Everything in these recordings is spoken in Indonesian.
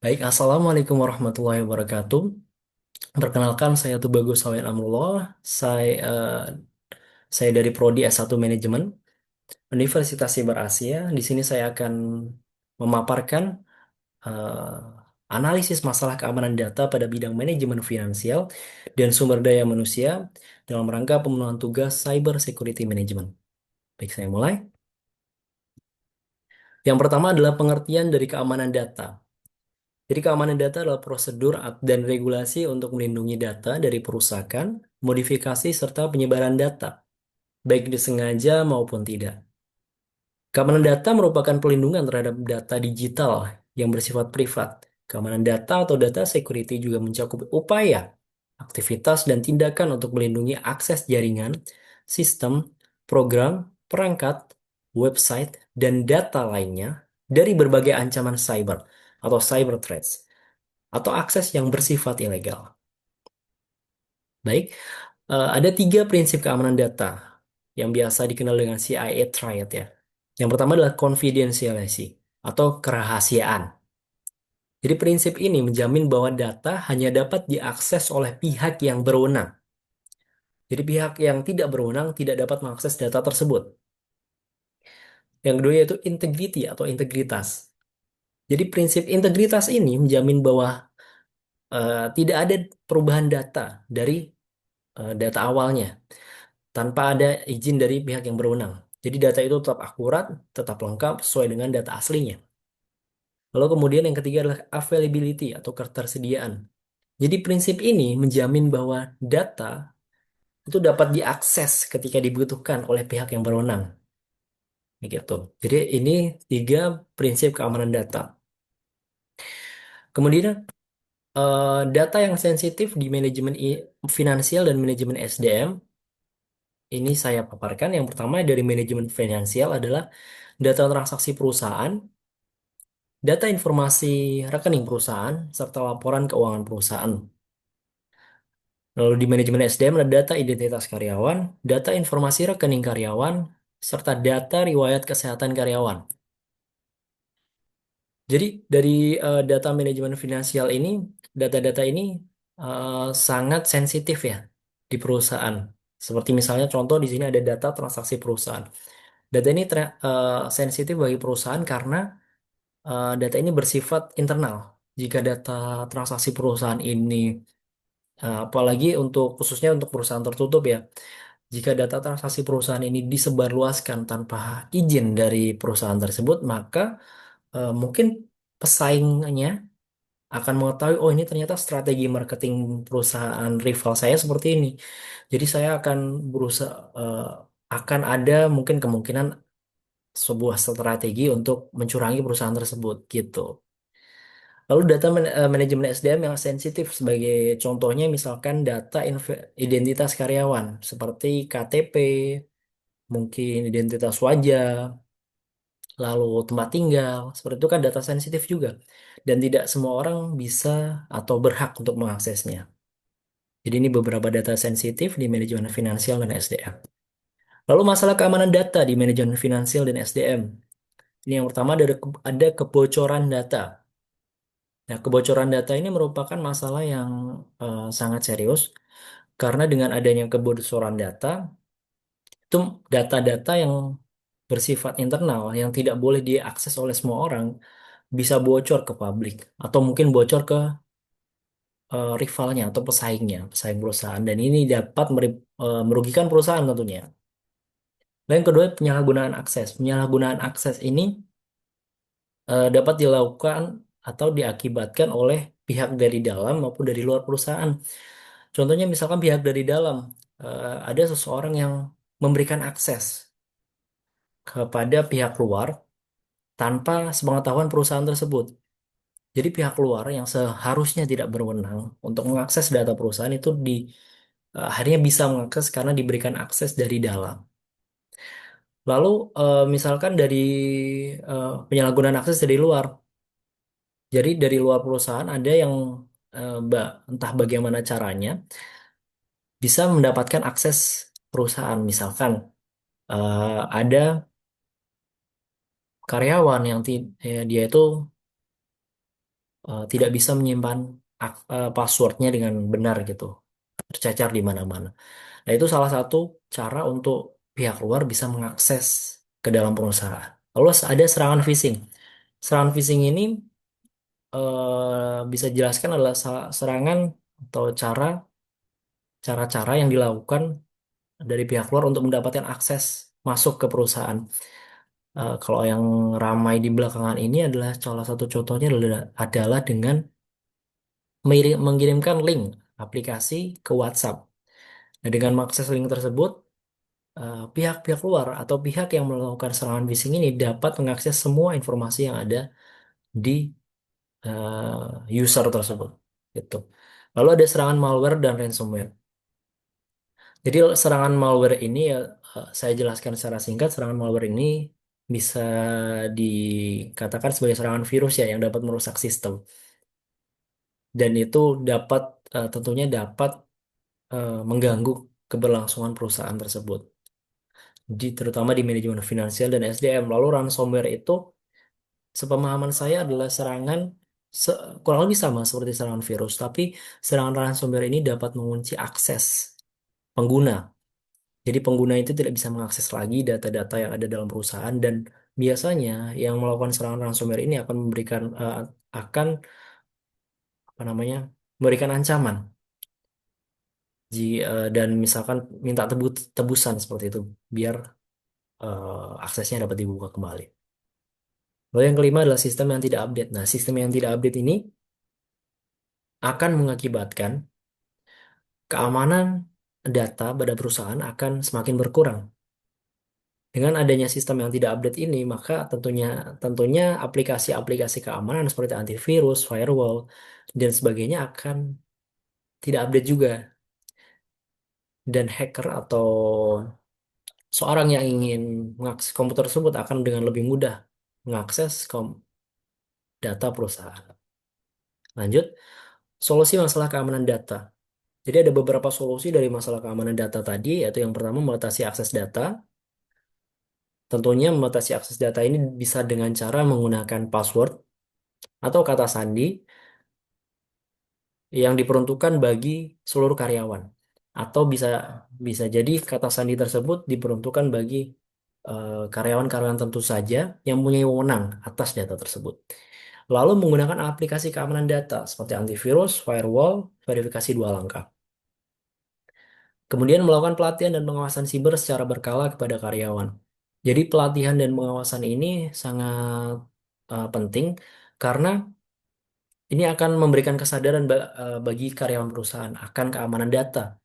Baik, Assalamualaikum warahmatullahi wabarakatuh. Perkenalkan, saya Tubagus Sawen Amrullah. Saya dari Prodi S1 Manajemen Universitas Sibar Asia. Di sini saya akan memaparkan analisis masalah keamanan data pada bidang manajemen finansial dan sumber daya manusia dalam rangka pemenuhan tugas Cyber Security Management. Baik, saya mulai. Yang pertama adalah pengertian dari keamanan data. Jadi keamanan data adalah prosedur dan regulasi untuk melindungi data dari perusakan, modifikasi, serta penyebaran data, baik disengaja maupun tidak. Keamanan data merupakan pelindungan terhadap data digital yang bersifat privat. Keamanan data atau data security juga mencakup upaya, aktivitas, dan tindakan untuk melindungi akses jaringan, sistem, program, perangkat, website, dan data lainnya dari berbagai ancaman cyber atau cyber threats atau akses yang bersifat ilegal. Baik, ada tiga prinsip keamanan data yang biasa dikenal dengan CIA Triad ya. Yang pertama adalah confidentiality atau kerahasiaan. Jadi prinsip ini menjamin bahwa data hanya dapat diakses oleh pihak yang berwenang. Jadi pihak yang tidak berwenang tidak dapat mengakses data tersebut. Yang kedua yaitu integrity atau integritas. Jadi prinsip integritas ini menjamin bahwa tidak ada perubahan data dari data awalnya tanpa ada izin dari pihak yang berwenang. Jadi data itu tetap akurat, tetap lengkap sesuai dengan data aslinya. Lalu kemudian yang ketiga adalah availability atau ketersediaan. Jadi prinsip ini menjamin bahwa data itu dapat diakses ketika dibutuhkan oleh pihak yang berwenang. Begitu. Jadi ini tiga prinsip keamanan data. Kemudian data yang sensitif di manajemen finansial dan manajemen SDM ini saya paparkan. Yang pertama dari manajemen finansial adalah data transaksi perusahaan, data informasi rekening perusahaan, serta laporan keuangan perusahaan. Lalu di manajemen SDM ada data identitas karyawan, data informasi rekening karyawan, serta data riwayat kesehatan karyawan. Jadi dari data manajemen finansial ini, data-data ini eh, sangat sensitif ya di perusahaan. Seperti misalnya contoh di sini ada data transaksi perusahaan. Data ini sensitif bagi perusahaan karena data ini bersifat internal. Jika data transaksi perusahaan ini, apalagi untuk khususnya untuk perusahaan tertutup ya, jika data transaksi perusahaan ini disebarluaskan tanpa izin dari perusahaan tersebut, maka mungkin pesaingnya akan mengetahui, oh ini ternyata strategi marketing perusahaan rival saya seperti ini. Jadi saya akan berusaha, akan ada mungkin kemungkinan sebuah strategi untuk mencurangi perusahaan tersebut gitu. Lalu data manajemen SDM yang sensitif sebagai contohnya misalkan data identitas karyawan seperti KTP, mungkin identitas wajah, lalu tempat tinggal, seperti itu kan data sensitif juga. Dan tidak semua orang bisa atau berhak untuk mengaksesnya. Jadi ini beberapa data sensitif di manajemen finansial dan SDM. Lalu masalah keamanan data di manajemen finansial dan SDM. Ini yang pertama ada kebocoran data. Nah, kebocoran data ini merupakan masalah yang sangat serius karena dengan adanya kebocoran data, itu data-data yang bersifat internal yang tidak boleh diakses oleh semua orang bisa bocor ke publik atau mungkin bocor ke rivalnya atau pesaingnya, pesaing perusahaan dan ini dapat merugikan perusahaan tentunya. Dan yang kedua penyalahgunaan akses. Penyalahgunaan akses ini dapat dilakukan atau diakibatkan oleh pihak dari dalam maupun dari luar perusahaan. Contohnya misalkan pihak dari dalam ada seseorang yang memberikan akses kepada pihak luar tanpa sepengetahuan perusahaan tersebut. Jadi pihak luar yang seharusnya tidak berwenang untuk mengakses data perusahaan itu akhirnya bisa mengakses karena diberikan akses dari dalam. Lalu misalkan dari penyalahgunaan akses dari luar. Jadi dari luar perusahaan ada yang entah bagaimana caranya bisa mendapatkan akses perusahaan. Misalkan ada karyawan yang dia itu tidak bisa menyimpan passwordnya dengan benar gitu, tercecar di mana-mana. Nah, itu salah satu cara untuk pihak luar bisa mengakses ke dalam perusahaan. Lalu ada serangan phishing. Serangan phishing ini bisa dijelaskan adalah serangan atau cara-cara yang dilakukan dari pihak luar untuk mendapatkan akses masuk ke perusahaan. Kalau yang ramai di belakangan ini adalah salah satu contohnya adalah dengan mengirimkan link aplikasi ke WhatsApp. Nah, dengan mengakses link tersebut, pihak-pihak luar atau pihak yang melakukan serangan phishing ini dapat mengakses semua informasi yang ada di user tersebut. Gitu. Lalu ada serangan malware dan ransomware. Jadi serangan malware ini ya, saya jelaskan secara singkat, serangan malware ini bisa dikatakan sebagai serangan virus ya yang dapat merusak sistem. Dan itu dapat tentunya dapat mengganggu keberlangsungan perusahaan tersebut. Terutama di manajemen finansial dan SDM. Lalu ransomware itu sepemahaman saya adalah serangan kurang lebih sama seperti serangan virus, tapi serangan ransomware ini dapat mengunci akses pengguna. Jadi pengguna itu tidak bisa mengakses lagi data-data yang ada dalam perusahaan dan biasanya yang melakukan serangan ransomware ini akan akan apa namanya memberikan ancaman dan misalkan minta tebusan seperti itu biar aksesnya dapat dibuka kembali. Lalu yang kelima adalah sistem yang tidak update. Nah, sistem yang tidak update ini akan mengakibatkan keamanan data pada perusahaan akan semakin berkurang. Dengan adanya sistem yang tidak update ini, maka tentunya tentunya aplikasi-aplikasi keamanan seperti antivirus, firewall, dan sebagainya akan tidak update juga. Dan hacker atau seorang yang ingin mengakses komputer tersebut akan dengan lebih mudah mengakses data perusahaan. Lanjut, solusi masalah keamanan data. Jadi ada beberapa solusi dari masalah keamanan data tadi, yaitu yang pertama membatasi akses data. Tentunya membatasi akses data ini bisa dengan cara menggunakan password atau kata sandi yang diperuntukkan bagi seluruh karyawan. Atau bisa bisa jadi kata sandi tersebut diperuntukkan bagi karyawan-karyawan tentu saja yang mempunyai wewenang atas data tersebut. Lalu menggunakan aplikasi keamanan data seperti antivirus, firewall, verifikasi dua langkah. Kemudian melakukan pelatihan dan pengawasan siber secara berkala kepada karyawan. Jadi pelatihan dan pengawasan ini sangat penting karena ini akan memberikan kesadaran bagi karyawan perusahaan akan keamanan data.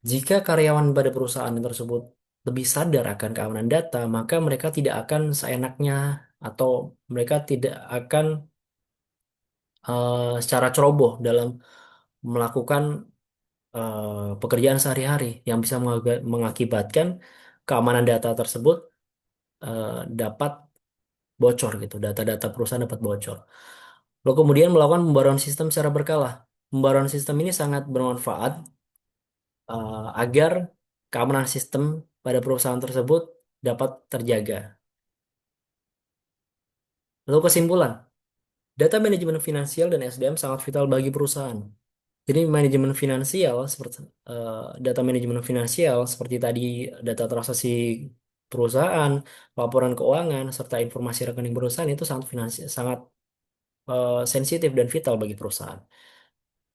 Jika karyawan pada perusahaan tersebut lebih sadar akan keamanan data, maka mereka tidak akan seenaknya atau mereka tidak akan secara ceroboh dalam melakukan pekerjaan sehari-hari yang bisa mengakibatkan keamanan data tersebut eh, dapat bocor gitu, data-data perusahaan dapat bocor. Lalu kemudian melakukan pembaruan sistem secara berkala. Pembaruan sistem ini sangat bermanfaat agar keamanan sistem pada perusahaan tersebut dapat terjaga. Lalu kesimpulan, data manajemen finansial dan SDM sangat vital bagi perusahaan. Jadi manajemen finansial seperti data manajemen finansial seperti tadi data transaksi perusahaan, laporan keuangan serta informasi rekening perusahaan itu sangat sensitif dan vital bagi perusahaan.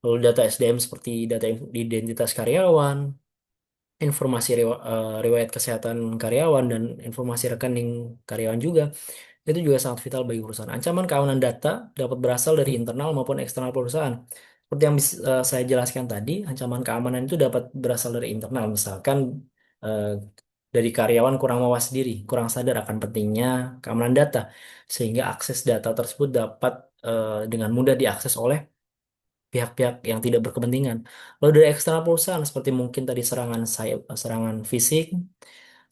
Lalu data SDM seperti data identitas karyawan, informasi riwayat kesehatan karyawan dan informasi rekening karyawan juga itu juga sangat vital bagi perusahaan. Ancaman keamanan data dapat berasal dari internal maupun eksternal perusahaan. Seperti yang saya jelaskan tadi, ancaman keamanan itu dapat berasal dari internal. Misalkan eh, dari karyawan kurang mawas diri, kurang sadar akan pentingnya keamanan data, sehingga akses data tersebut dapat dengan mudah diakses oleh pihak-pihak yang tidak berkepentingan. Lalu dari eksternal perusahaan, seperti mungkin tadi serangan fisik,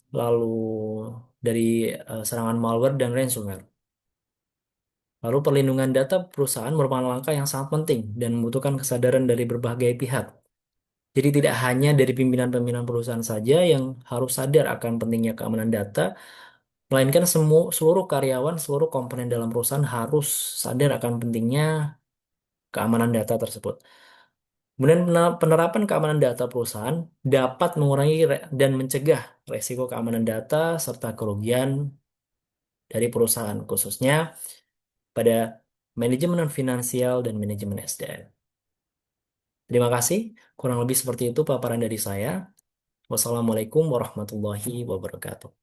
lalu dari serangan malware dan ransomware. Lalu perlindungan data perusahaan merupakan langkah yang sangat penting dan membutuhkan kesadaran dari berbagai pihak. Jadi tidak hanya dari pimpinan-pimpinan perusahaan saja yang harus sadar akan pentingnya keamanan data, melainkan seluruh karyawan, seluruh komponen dalam perusahaan harus sadar akan pentingnya keamanan data tersebut. Kemudian penerapan keamanan data perusahaan dapat mengurangi dan mencegah resiko keamanan data serta kerugian dari perusahaan, khususnya pada manajemen finansial dan manajemen SDM. Terima kasih, kurang lebih seperti itu paparan dari saya. Wassalamualaikum warahmatullahi wabarakatuh.